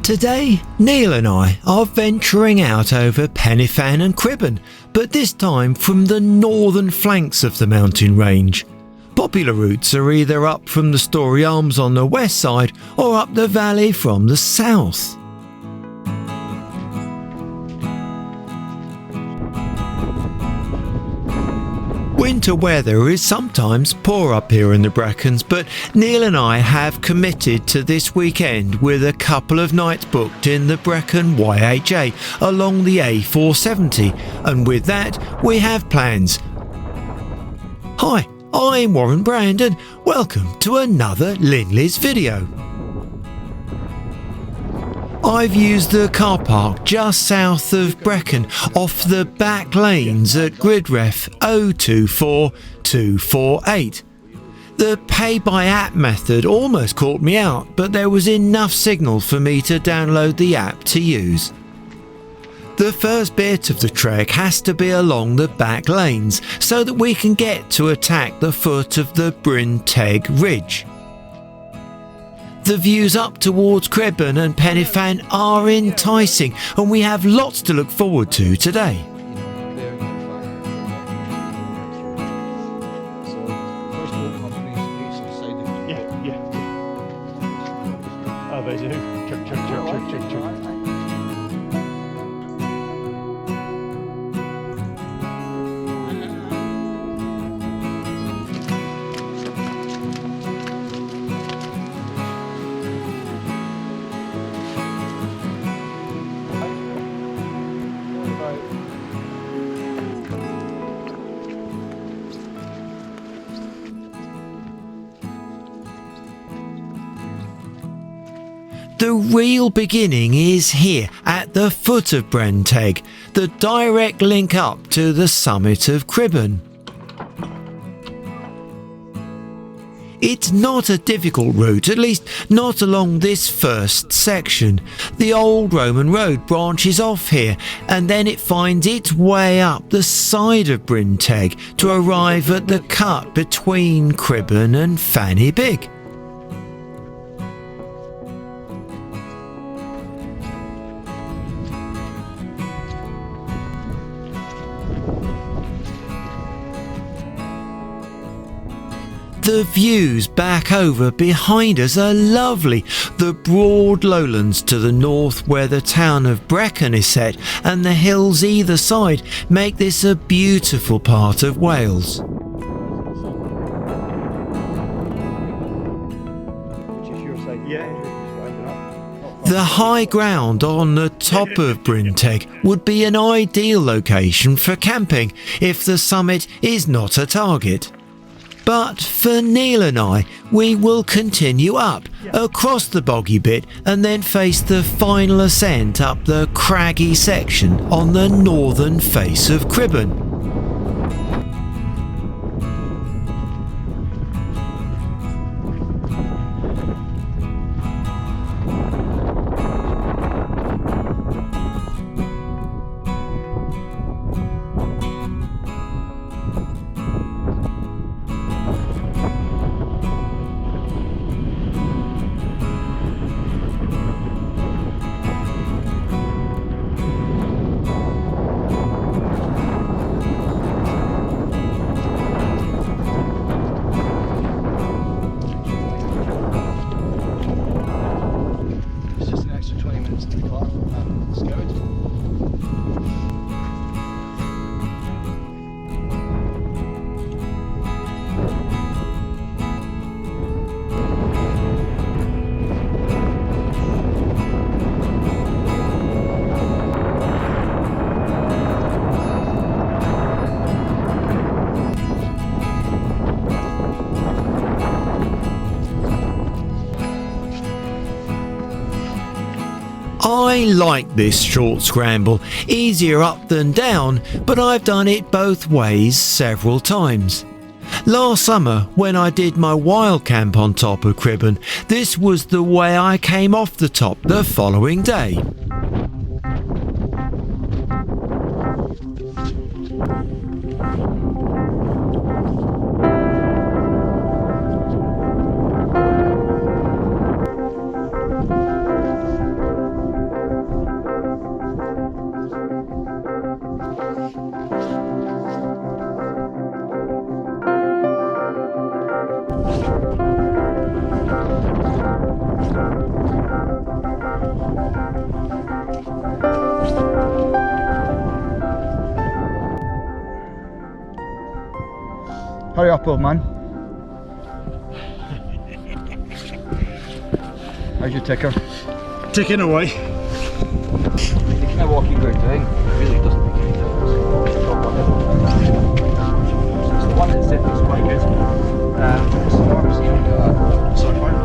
Today, Neil and I are venturing out over Pen Milan and Cribyn, but this time from the northern flanks of the mountain range. Popular routes are either up from the Story Arms on the west side or up the valley from the south. Winter weather is sometimes poor up here in the Brecons, but Neil and I have committed to this weekend with a couple of nights booked in the Brecon YHA along the A470, and with that we have plans. Hi, I'm Warren Brand and welcome to another Linleys video. I've used the car park just south of Brecon off the back lanes at grid ref 024248. The pay by app method almost caught me out, but there was enough signal for me to download the app to use. The first bit of the trek has to be along the back lanes so that we can get to attack the foot of the Bryn Teg ridge. The views up towards Cribyn and Pen Milan are enticing, and we have lots to look forward to today. Oh, they do. Chuck. The real beginning is here at the foot of Bryn Teg, the direct link up to the summit of Cribyn. It's not a difficult route, at least not along this first section. The old Roman road branches off here, and then it finds its way up the side of Bryn Teg to arrive at the cut between Cribyn and Fanny Big. The views back over behind us are lovely. The broad lowlands to the north where the town of Brecon is set and the hills either side make this a beautiful part of Wales. The high ground on the top of Bryn Teg would be an ideal location for camping if the summit is not a target. But for Neil and I, we will continue up, across the boggy bit and then face the final ascent up the craggy section on the northern face of Cribyn. I like this short scramble, easier up than down, but I've done it both ways several times. Last summer, when I did my wild camp on top of Cribyn, this was the way I came off the top the following day. Hurry up, old man. How's your ticker? Ticking away. The kind of walking we're doing really doesn't make any difference. It's the one that's definitely quite good. It's the one that's even got a sun burn.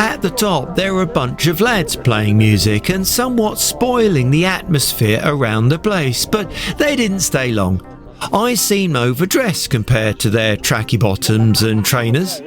At the top there are a bunch of lads playing music and somewhat spoiling the atmosphere around the place, but they didn't stay long. I seem overdressed compared to their tracky bottoms and trainers.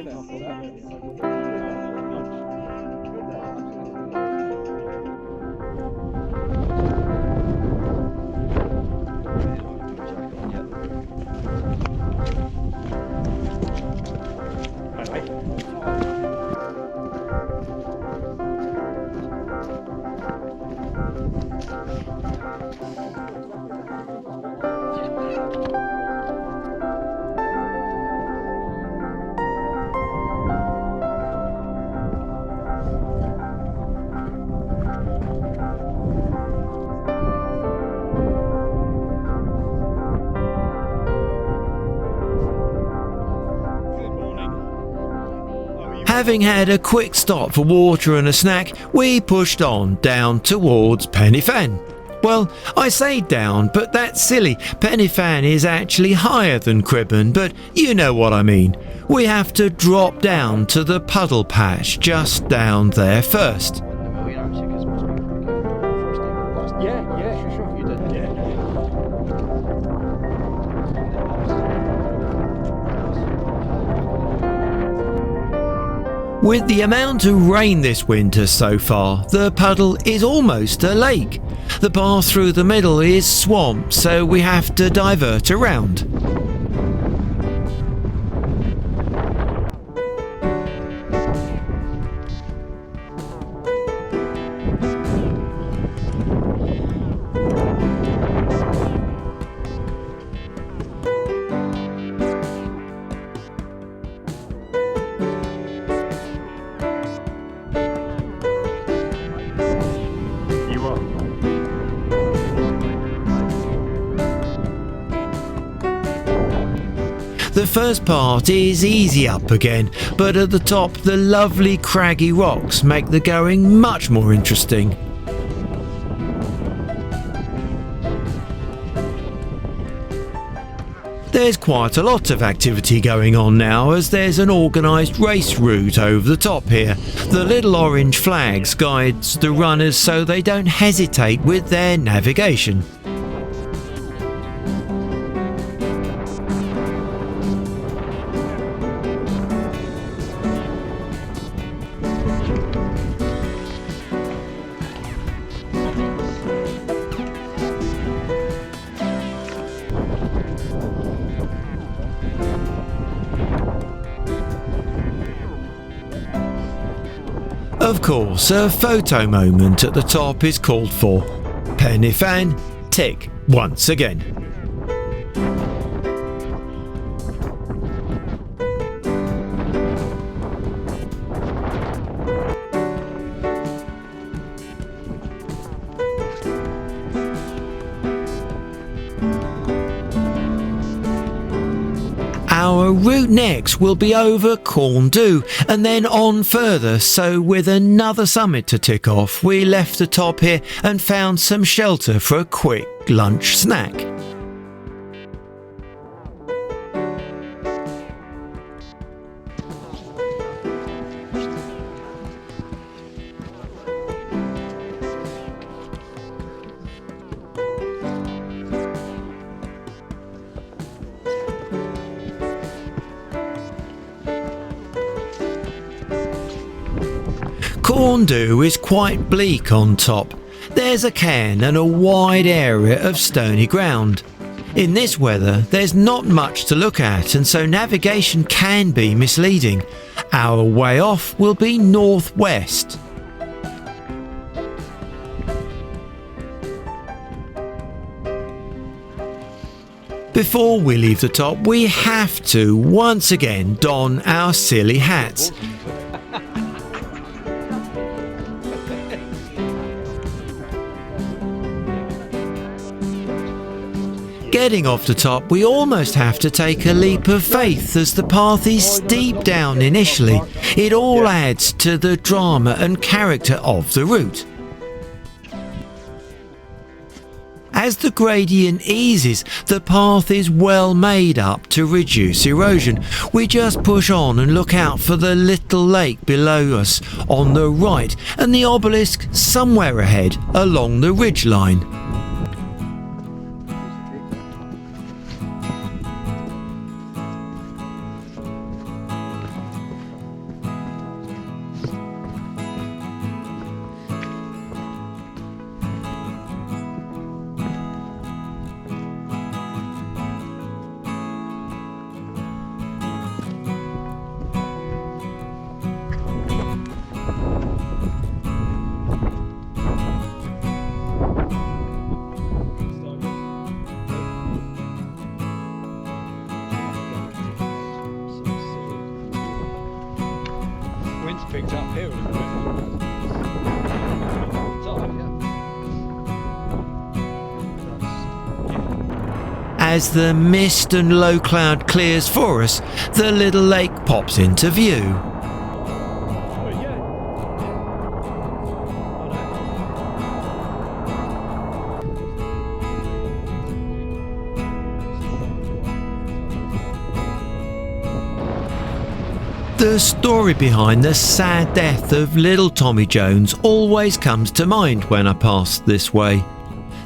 Having had a quick stop for water and a snack, we pushed on down towards Pen Milan. Well, I say down, but that's silly. Pen Milan is actually higher than Cribyn, but you know what I mean. We have to drop down to the puddle patch just down there first. Yeah, sure, you did. Yeah. With the amount of rain this winter so far, the puddle is almost a lake. The path through the middle is swamp, so we have to divert around. The first part is easy up again, but at the top the lovely craggy rocks make the going much more interesting. There's quite a lot of activity going on now, as there's an organised race route over the top here. The little orange flags guides the runners so they don't hesitate with their navigation. Of course, a photo moment at the top is called for. Pen Milan, tick once again. Our route next will be over Corn and then on further, so with another summit to tick off, we left the top here and found some shelter for a quick lunch snack. Corndu is quite bleak on top. There's a cairn and a wide area of stony ground. In this weather, there's not much to look at, and so navigation can be misleading. Our way off will be northwest. Before we leave the top, we have to once again don our silly hats. Getting off the top, we almost have to take a leap of faith as the path is steep down initially. It all adds to the drama and character of the route. As the gradient eases, the path is well made up to reduce erosion. We just push on and look out for the little lake below us on the right and the obelisk somewhere ahead along the ridgeline. Picked up here a little bit. As the mist and low cloud clears for us, the little lake pops into view. The story behind the sad death of little Tommy Jones always comes to mind when I pass this way.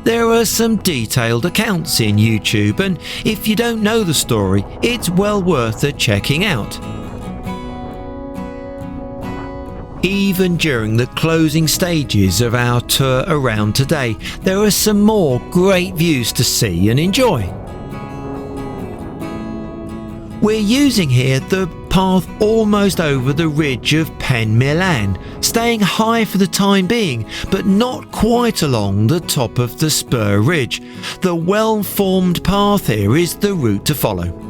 There are some detailed accounts in YouTube, and if you don't know the story, it's well worth a checking out. Even during the closing stages of our tour around today, there are some more great views to see and enjoy. We're using here the path almost over the ridge of Pen Milan, staying high for the time being, but not quite along the top of the spur ridge. The well-formed path here is the route to follow.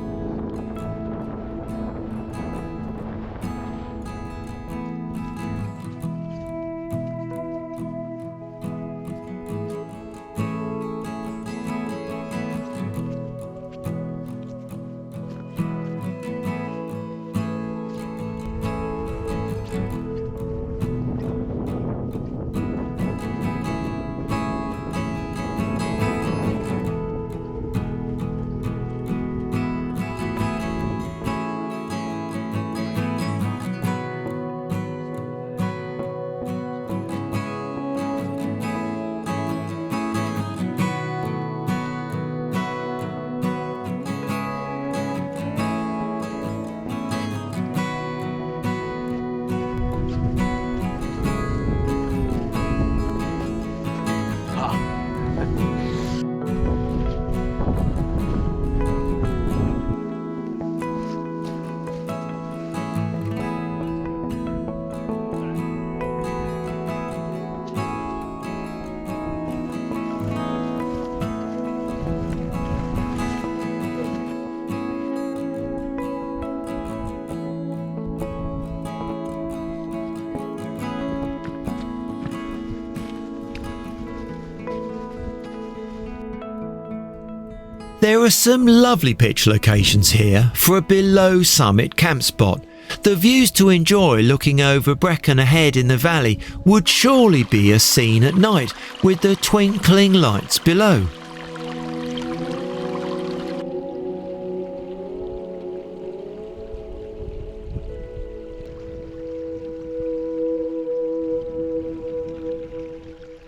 There are some lovely pitch locations here for a below summit camp spot. The views to enjoy looking over Brecon ahead in the valley would surely be a scene at night with the twinkling lights below.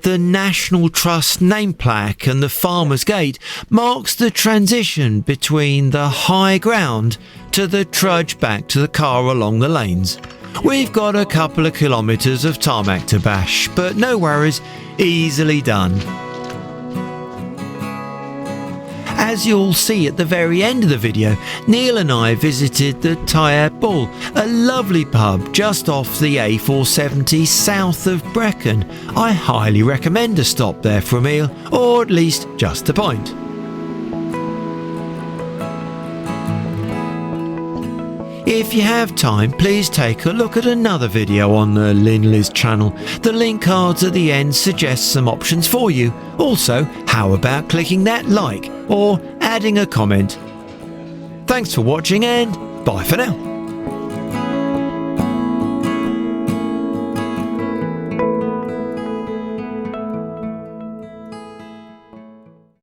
The National Trust name plaque and the Farmer's Gate marks the transition between the high ground to the trudge back to the car along the lanes. We've got a couple of kilometres of tarmac to bash, but no worries, easily done. As you'll see at the very end of the video, Neil and I visited the Tyre Bull, a lovely pub just off the A470 south of Brecon. I highly recommend a stop there for a meal, or at least just a pint. If you have time, please take a look at another video on the Linleys channel. The link cards at the end suggest some options for you. Also, how about clicking that like or adding a comment? Thanks for watching and bye for now.